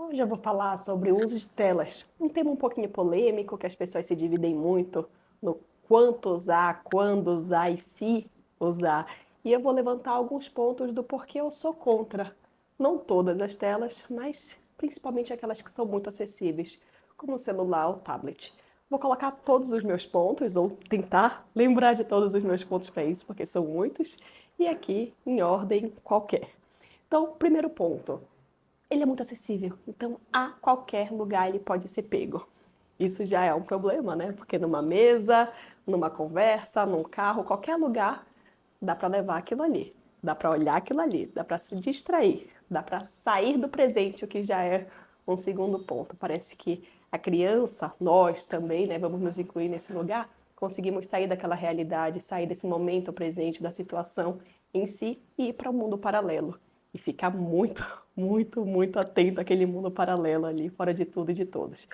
Hoje eu vou falar sobre o uso de telas, um tema um pouquinho polêmico, que as pessoas se dividem muito no quanto usar, quando usar e se usar. E eu vou levantar alguns pontos do porquê eu sou contra. Não todas as telas, mas principalmente aquelas que são muito acessíveis, como o celular ou tablet. Vou colocar todos os meus pontos, ou tentar lembrar de todos os meus pontos para isso, porque são muitos, e aqui em ordem qualquer. Então, primeiro ponto, ele é muito acessível, então a qualquer lugar ele pode ser pego. Isso já é um problema, né? Porque numa mesa, numa conversa, num carro, qualquer lugar, dá para levar aquilo ali, dá para olhar aquilo ali, dá para se distrair, dá para sair do presente, o que já é um segundo ponto. Parece que a criança, nós também, né, vamos nos incluir nesse lugar, conseguimos sair daquela realidade, sair desse momento presente, da situação em si e ir para o mundo paralelo. E ficar muito, muito atento àquele mundo paralelo ali, fora de tudo e de todos.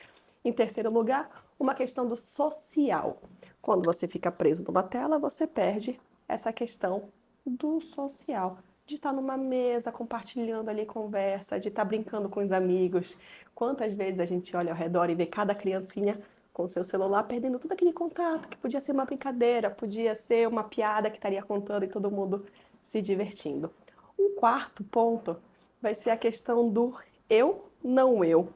Em terceiro lugar, uma questão do social. Quando você fica preso numa tela, você perde essa questão do social, de estar numa mesa compartilhando ali conversa, de estar brincando com os amigos. Quantas vezes a gente olha ao redor e vê cada criancinha com seu celular perdendo todo aquele contato, que podia ser uma brincadeira, podia ser uma piada que estaria contando e todo mundo se divertindo. Um quarto ponto vai ser a questão do eu, meu,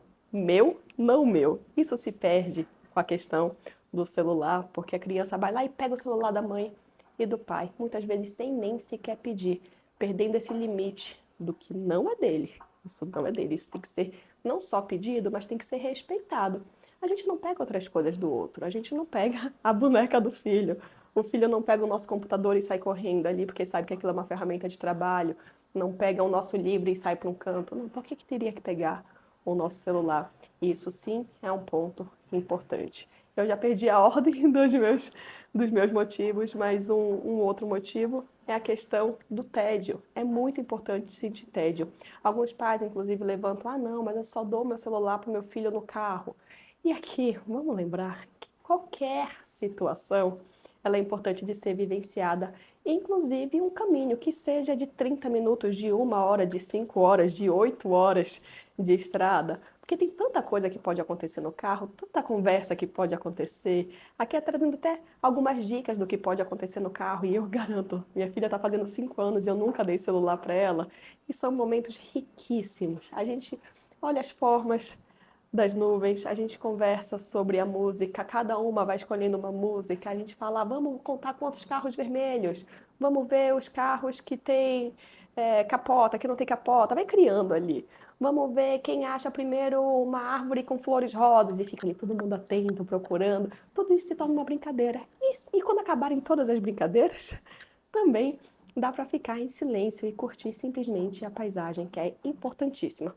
não meu. Isso se perde com a questão do celular, porque a criança vai lá e pega o celular da mãe e do pai, muitas vezes sem nem sequer pedir, perdendo esse limite do que não é dele. Isso não é dele, isso tem que ser não só pedido, mas tem que ser respeitado. A gente não pega outras coisas do outro, a gente não pega a boneca do filho. O filho não pega o nosso computador e sai correndo ali porque sabe que aquilo é uma ferramenta de trabalho, não pega o nosso livro e sai para um canto. Não, por que que teria que pegar o nosso celular? Isso sim é um ponto importante. Eu já perdi a ordem dos meus motivos, mas um outro motivo é a questão do tédio. É muito importante sentir tédio. Alguns pais, inclusive, levantam: ah, não, mas eu só dou meu celular para o meu filho no carro. E aqui, vamos lembrar que qualquer situação ela é importante de ser vivenciada, inclusive um caminho que seja de 30 minutos, de 1 hora, de 5 horas, de 8 horas de estrada, porque tem tanta coisa que pode acontecer no carro, tanta conversa que pode acontecer. Aqui é trazendo até algumas dicas do que pode acontecer no carro, e eu garanto, minha filha está fazendo 5 anos e eu nunca dei celular para ela, e são momentos riquíssimos. A gente olha as formas das nuvens, a gente conversa sobre a música, cada uma vai escolhendo uma música, a gente fala: vamos contar quantos carros vermelhos, vamos ver os carros que tem capota, que não tem capota, vai criando ali. Vamos ver quem acha primeiro uma árvore com flores rosas, e fica ali todo mundo atento, procurando. Tudo isso se torna uma brincadeira. E quando acabarem todas as brincadeiras, também dá para ficar em silêncio e curtir simplesmente a paisagem, que é importantíssima.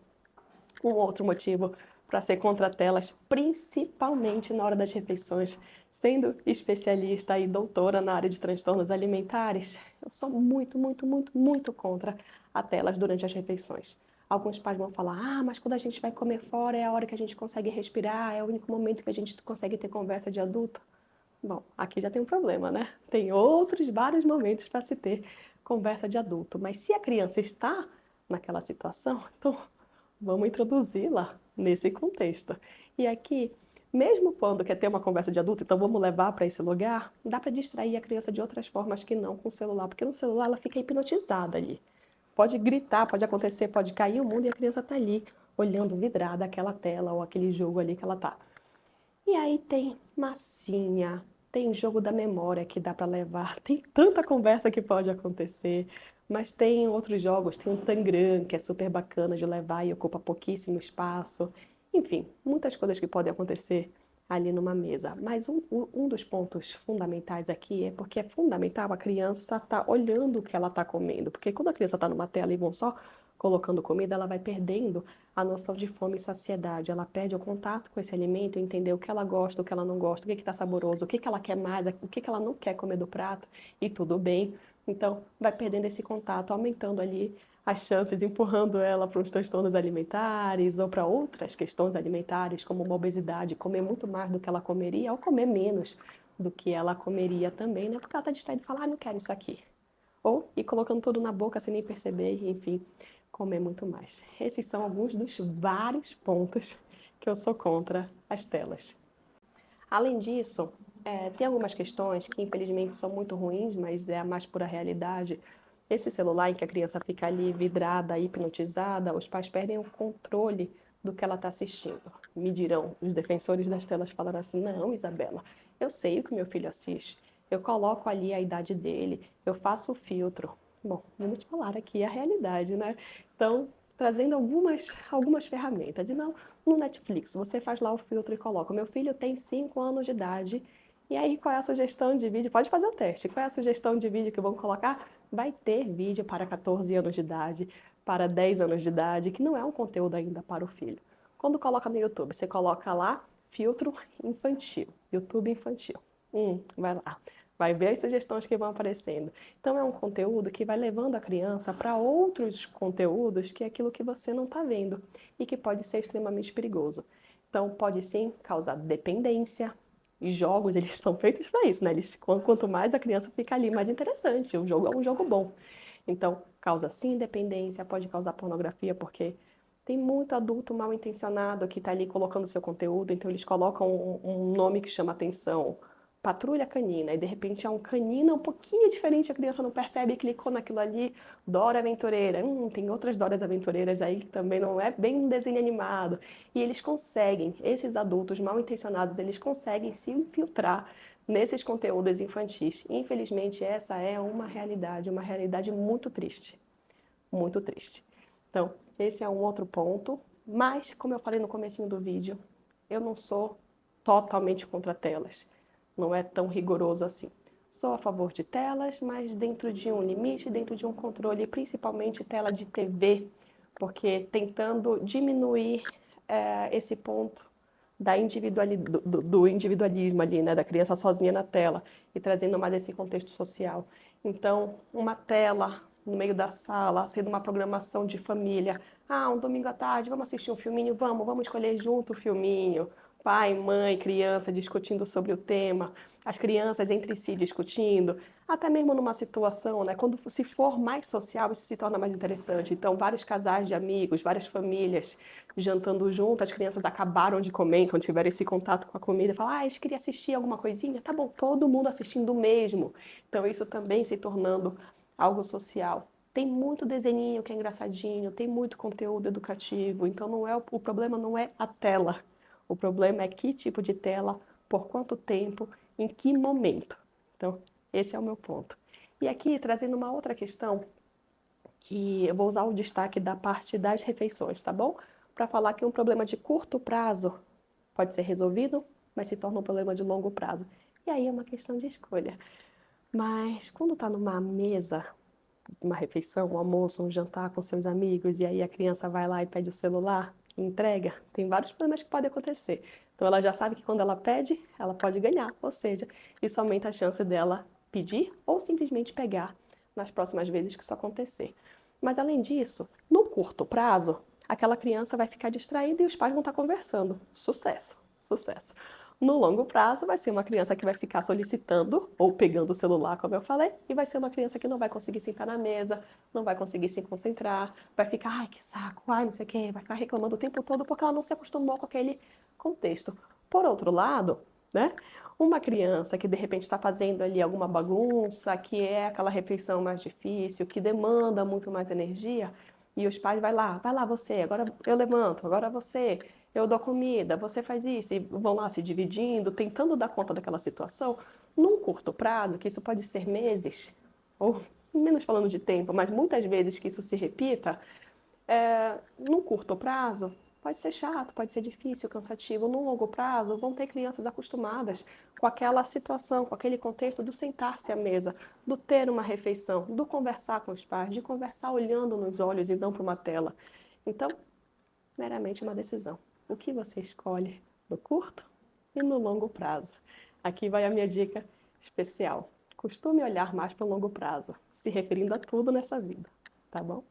Um outro motivo para ser contra telas, principalmente na hora das refeições. Sendo especialista e doutora na área de transtornos alimentares, eu sou muito contra a telas durante as refeições. Alguns pais vão falar: ah, mas quando a gente vai comer fora é a hora que a gente consegue respirar, é o único momento que a gente consegue ter conversa de adulto. Bom, aqui já tem um problema, né? Tem outros vários momentos para se ter conversa de adulto, mas se a criança está naquela situação, então vamos introduzi-la nesse contexto. E aqui, mesmo quando quer ter uma conversa de adulto, então vamos levar para esse lugar, dá para distrair a criança de outras formas que não com o celular, porque no celular ela fica hipnotizada ali. Pode gritar, pode acontecer, pode cair o mundo e a criança está ali, olhando vidrada aquela tela ou aquele jogo ali que ela tá. E aí tem massinha, tem jogo da memória que dá para levar, tem tanta conversa que pode acontecer, mas tem outros jogos, tem um Tangram, que é super bacana de levar e ocupa pouquíssimo espaço. Enfim, muitas coisas que podem acontecer ali numa mesa. Mas um dos pontos fundamentais aqui é porque é fundamental a criança estar olhando o que ela está comendo. Porque quando a criança está numa tela e vão só colocando comida, ela vai perdendo a noção de fome e saciedade. Ela perde o contato com esse alimento, entender o que ela gosta, o que ela não gosta, o que está saboroso, o que ela quer mais, o que ela não quer comer do prato, e tudo bem. Então, vai perdendo esse contato, aumentando ali as chances, empurrando ela para os transtornos alimentares ou para outras questões alimentares, como uma obesidade, comer muito mais do que ela comeria ou comer menos do que ela comeria também, né? Porque ela está distraída e fala: ah, não quero isso aqui. Ou ir colocando tudo na boca sem nem perceber, enfim. comer muito mais. Esses são alguns dos vários pontos que eu sou contra as telas. Além disso, tem algumas questões que infelizmente são muito ruins, mas é a mais pura realidade. Esse celular em que a criança fica ali vidrada, hipnotizada, os pais perdem o controle do que ela está assistindo. Me dirão, os defensores das telas falaram assim: não, Isabela, eu sei o que meu filho assiste, eu coloco ali a idade dele, eu faço o filtro. Bom, vamos te falar aqui a realidade, né? Então, trazendo algumas ferramentas. E não, no Netflix, você faz lá o filtro e coloca: meu filho tem 5 anos de idade. E aí, qual é a sugestão de vídeo? Pode fazer o teste. Qual é a sugestão de vídeo que vão colocar? Vai ter vídeo para 14 anos de idade, para 10 anos de idade, que não é um conteúdo ainda para o filho. Quando coloca no YouTube, você coloca lá filtro infantil, YouTube infantil. Vai lá. Vai ver as sugestões que vão aparecendo. Então é um conteúdo que vai levando a criança para outros conteúdos que é aquilo que você não está vendo e que pode ser extremamente perigoso. Então pode sim causar dependência. E jogos, eles são feitos para isso, né? Quanto mais a criança fica ali, mais interessante. O jogo é um jogo bom. Então, causa sim dependência, pode causar pornografia, porque tem muito adulto mal intencionado que está ali colocando seu conteúdo, então eles colocam um nome que chama atenção, Patrulha Canina, e de repente é um canino um pouquinho diferente, a criança não percebe, clicou naquilo ali, Dora Aventureira. Tem outras Doras Aventureiras aí que também não é bem um desenho animado. E eles conseguem, esses adultos mal intencionados, eles conseguem se infiltrar nesses conteúdos infantis. Infelizmente, essa é uma realidade muito triste. Muito triste. Então, esse é um outro ponto. Mas, como eu falei no comecinho do vídeo, eu não sou totalmente contra telas. Não é tão rigoroso assim. Sou a favor de telas, mas dentro de um limite, dentro de um controle, principalmente tela de TV, porque tentando diminuir esse ponto do individualismo ali, né, da criança sozinha na tela e trazendo mais esse contexto social. Então, uma tela no meio da sala, sendo uma programação de família. Um domingo à tarde, vamos assistir um filminho? Vamos escolher junto o filminho. Pai, mãe, criança discutindo sobre o tema, as crianças entre si discutindo, até mesmo numa situação, né? Quando se for mais social, isso se torna mais interessante. Então, vários casais de amigos, várias famílias jantando junto, as crianças acabaram de comer, então tiveram esse contato com a comida, falam: eles queriam assistir alguma coisinha? Tá bom, todo mundo assistindo o mesmo. Então, isso também se tornando algo social. Tem muito desenhinho que é engraçadinho, tem muito conteúdo educativo, então o problema não é a tela. O problema é que tipo de tela, por quanto tempo, em que momento. Então, esse é o meu ponto. E aqui, trazendo uma outra questão, que eu vou usar o destaque da parte das refeições, tá bom? Para falar que um problema de curto prazo pode ser resolvido, mas se torna um problema de longo prazo. E aí é uma questão de escolha. Mas quando está numa mesa, uma refeição, um almoço, um jantar com seus amigos, e aí a criança vai lá e pede o celular e entrega, tem vários problemas que podem acontecer. Então ela já sabe que quando ela pede, ela pode ganhar, ou seja, isso aumenta a chance dela pedir ou simplesmente pegar nas próximas vezes que isso acontecer. Mas além disso, no curto prazo, aquela criança vai ficar distraída e os pais vão estar conversando. Sucesso, sucesso. No longo prazo, vai ser uma criança que vai ficar solicitando ou pegando o celular, como eu falei, e vai ser uma criança que não vai conseguir sentar na mesa, não vai conseguir se concentrar, vai ficar: ai, que saco, ai, não sei o quê, vai ficar reclamando o tempo todo porque ela não se acostumou com aquele contexto. Por outro lado, né, uma criança que de repente está fazendo ali alguma bagunça, que é aquela refeição mais difícil, que demanda muito mais energia, e os pais: vai lá você, agora eu levanto, agora você, eu dou comida, você faz isso, e vão lá se dividindo, tentando dar conta daquela situação, num curto prazo, que isso pode ser meses, ou menos falando de tempo, mas muitas vezes que isso se repita, num curto prazo, pode ser chato, pode ser difícil, cansativo. No longo prazo, vão ter crianças acostumadas com aquela situação, com aquele contexto do sentar-se à mesa, do ter uma refeição, do conversar com os pais, de conversar olhando nos olhos e não para uma tela. Então, meramente uma decisão. O que você escolhe no curto e no longo prazo? Aqui vai a minha dica especial. Costume olhar mais para o longo prazo, se referindo a tudo nessa vida, tá bom?